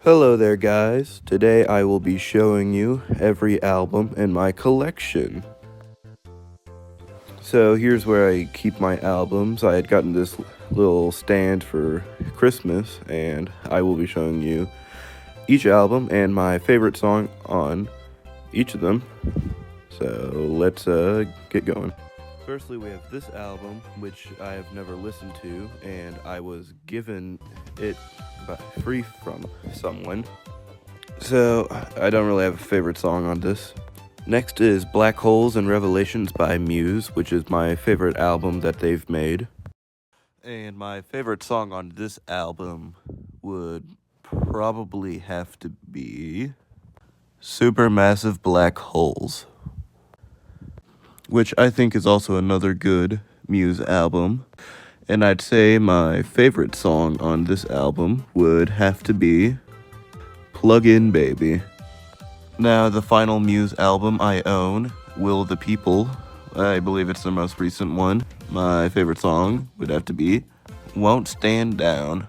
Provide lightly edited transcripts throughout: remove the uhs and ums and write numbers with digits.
Hello there guys, today I will be showing you every album in my collection. So here's where I keep my albums. I had gotten this little stand for Christmas and I will be showing you each album and my favorite song on each of them. So let's get going. Firstly, we have this album, which I have never listened to, and I was given it free from someone. So, I don't really have a favorite song on this. Next is Black Holes and Revelations by Muse, which is my favorite album that they've made. And my favorite song on this album would probably have to be Supermassive Black Holes, which I think is also another good Muse album. And I'd say my favorite song on this album would have to be Plug In Baby. Now, the final Muse album I own, Will the People. I believe it's their most recent one. My favorite song would have to be Won't Stand Down.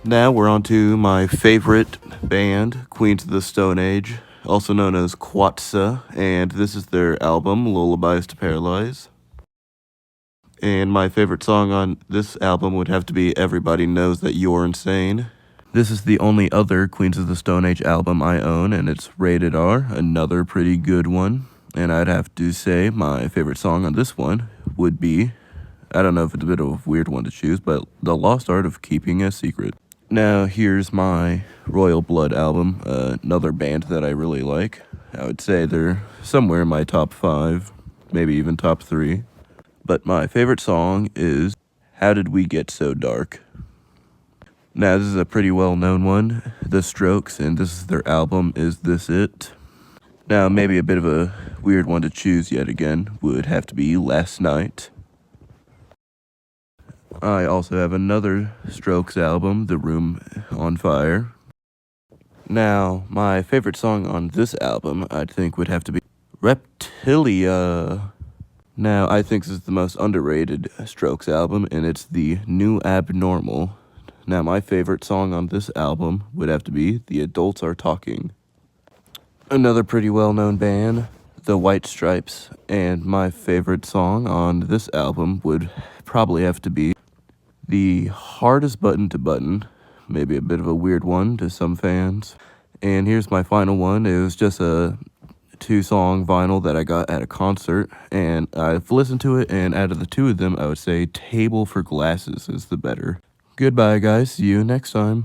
Now we're on to my favorite band, Queens of the Stone Age, also known as Quatsa, and this is their album, Lullabies to Paralyze. And my favorite song on this album would have to be Everybody Knows That You're Insane. This is the only other Queens of the Stone Age album I own, and it's rated R, another pretty good one. And I'd have to say my favorite song on this one would be, I don't know if it's a bit of a weird one to choose, but The Lost Art of Keeping a Secret. Now here's my Royal Blood album, another band that I really like. I would say they're somewhere in my top 5, maybe even top 3. But my favorite song is How Did We Get So Dark? Now, this is a pretty well-known one, The Strokes, and this is their album, Is This It? Now, maybe a bit of a weird one to choose yet again would have to be Last Night. I also have another Strokes album, The Room on Fire. Now, my favorite song on this album, I think, would have to be Reptilia. Now, I think this is the most underrated Strokes album, and it's The New Abnormal. Now, my favorite song on this album would have to be The Adults Are Talking. Another pretty well-known band, The White Stripes, and my favorite song on this album would probably have to be The Hardest Button to Button, maybe a bit of a weird one to some fans. And here's my final one. It was just a 2-song vinyl that I got at a concert, and I've listened to it, and out of the two of them, I would say Table for Glasses is the better. Goodbye, guys. See you next time.